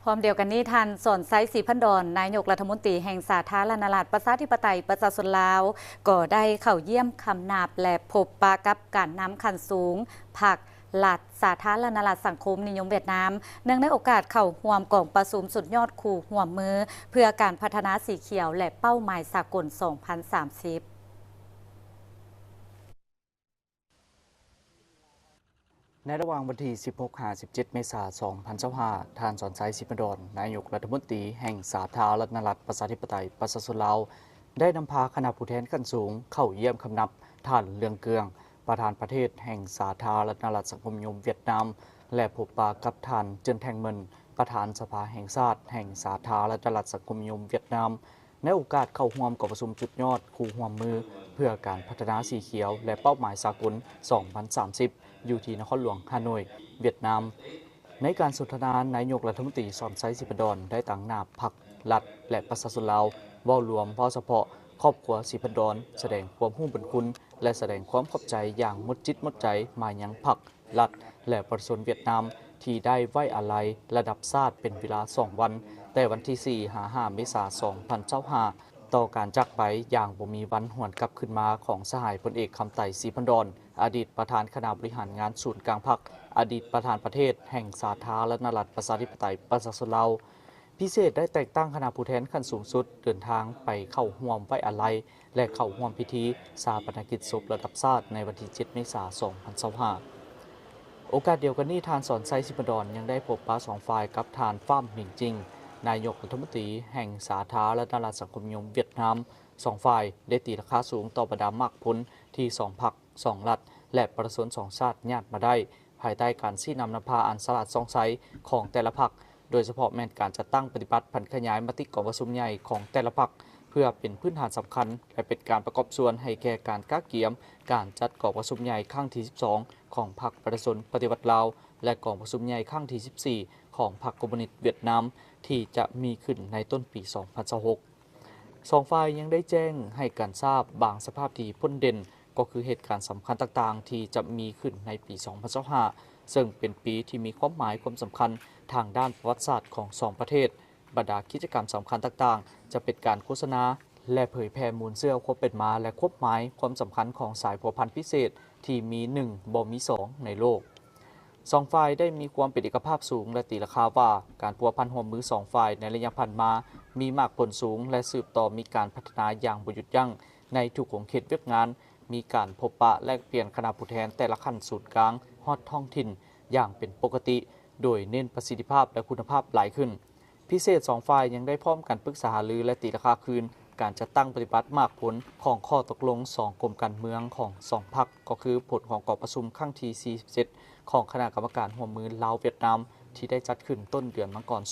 พร้อมเดียวกันนี้ทันสอนไซศรีพันดอนนายกรัฐมนตรีแห่งสาธารณรัฐประชาธิปไตยประชาชนลาวก็ได้เข้าเยี่ยมคำนาบและพบปะกับการนำขันสูงผักหลัดสาธารณรัฐสังคมนิยมเวียดนามเนื่องในโอกาสเข้าร่วมกองประชุมสุดยอดคู่ร่วมมือเพื่อการพัฒนาสีเขียวและเป้าหมายสากล 2030ในระหว่างวันที่ 16-17 เมษายน 2025 ท่านสอนไซศรีพันดอนนายกรัฐมนตรีแห่งสาธารณรัฐประชาธิปไตยประชาชนลาวได้นำพาคณะผู้แทนขั้นสูงเข้าเยี่ยมคำนับท่านเลืองเกืองประธานประเทศแห่งสาธารณรัฐสังคมนิยมเวียดนามและพบปะกับท่านเจินแทงเมินประธานสภาแห่งชาติแห่งสาธารณรัฐสังคมนิยมเวียดนามในโอกาสเข้าร่วมกองประชุมจุดยอดคู่ร่วมมือเพื่อการพัฒนาสีเขียวและเป้าหมายสากล 2030 อยู่ที่นครหลวงฮานอยเวียดนามในการสนทนานายกรัฐมนตรีสอนไซศรีพันดอนได้ตั้งหน้าพรรครัฐและประชาชนลาวเว้ารวมเว้าเฉพาะครอบครัวศรีพันดอนแสดงความรู้บุญคุณและแสดงความขอบใจอย่างหมดจิตหมดใจมายังพรรครัฐและประชาชนเวียดนามที่ได้ไว้อาลัยระดับชาติเป็นเวลา 2 วันแต่วันที่ 4-5 เมษายน 2025ต่อการจากไปอย่างบ่มีวันหวนกลับขึ้นมาของสหายพลเอกคำไต่ศรีพันดอนอดีตประธานคณะบริหารงานศูนย์กลางพรรคอดีตประธานประเทศแห่งสาธารณรัฐประชาธิปไตยประชาชนลาวพิเศษได้แต่งตั้งคณะผู้แทนขั้นสูงสุดเดินทางไปเข้าร่วมไว้อาลัยและเข้าร่วมพิธีชาปนกิจศพระดับชาติในวันที่ 7 เมษายน 2025โอกาสเดียวกันนี้ทานสอนไซศรีพันดอนยังได้พบปะสองฝ่ายกับทานฟ้ามหมิงจริงนายกรัฐมนตรีแห่งสาธารณรัฐสังคมนิยมเวียดนามสองฝ่ายได้ตีราคาสูงต่อบรรดามากพ้นที่2 พรรค 2 รัฐและประชาชน2 ชาติญาติมาได้ภายใต้การชี้นำนำพาอันสลัดสองไซของแต่ละพรรคโดยเฉพาะแม้นการจัดตั้งปฏิบัติผันขยายมติกองประชุมใหญ่ของแต่ละพรรคเพื่อเป็นพื้นฐานสำคัญและเป็นการประกอบส่วนให้แก่การก้าเกียมการจัดกองประชุมใหญ่ครั้งที่ 12 ของพรรคประชาชนปฏิวัติลาวและกองประชุมใหญ่ครั้งที่ 14 ของพรรคคอมมิวนิสต์เวียดนามที่จะมีขึ้นในต้นปี 2026 สองฝ่ายยังได้แจ้งให้การทราบบางสภาพที่พ้นเด่นก็คือเหตุการณ์สำคัญต่างๆที่จะมีขึ้นในปี 2025 ซึ่งเป็นปีที่มีความหมายความสำคัญทางด้านประวัติศาสตร์ของ2 ประเทศบรรดากิจกรรมสำคัญต่างๆจะเป็นการโฆษณาและเผยแพร่มูลเสื้อความเป็นมาและควบหมายความสำคัญของสายพัวพันธุ์พิเศษที่มี1บ่มี2ในโลกสองฝ่ายได้มีความเป็นเอกภาพสูงและตีราคาว่าการพัวพันห่วมมือ2 ฝ่ายในระยะผ่านมามีมากผลสูงและสืบต่อมีการพัฒนาอย่างบ่หยุดยั้งในทุกวงเขตเวียกงานมีการพบปะแลกเปลี่ยนคณะผู้แทนแต่ละขั้นศูนย์กลางฮอดท้องถิ่นอย่างเป็นปกติโดยเน้นประสิทธิภาพและคุณภาพหลายขึ้นพิเศษ2 ฝ่ายยังได้พร้อมกันปรึกษาหารือและตีราคาคืนการจัดตั้งปฏิบัติมากผลของข้อตกลง2 กรมการเมืองของ2 พรรคก็คือผลของกองประชุมครั้งที่ 47 ของคณะกรรมการร่วมมือลาวเวียดนามที่ได้จัดขึ้นต้นเดือนมกราคม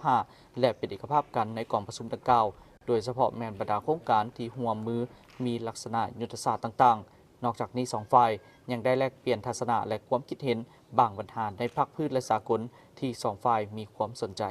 2025 และเป็นเอกภาพกันในกองประชุมดังกล่าวโดยเฉพาะแมนบรรดาโครงการที่ร่วมมือมีลักษณะยุทธศาสตร์ต่างๆนอกจากนี้2 ฝ่ายยังได้แลกเปลี่ยนทัศนะและความคิดเห็นบางปัญหาในภาคพืชและสากลที่2 ฝ่ายมีความสนใจ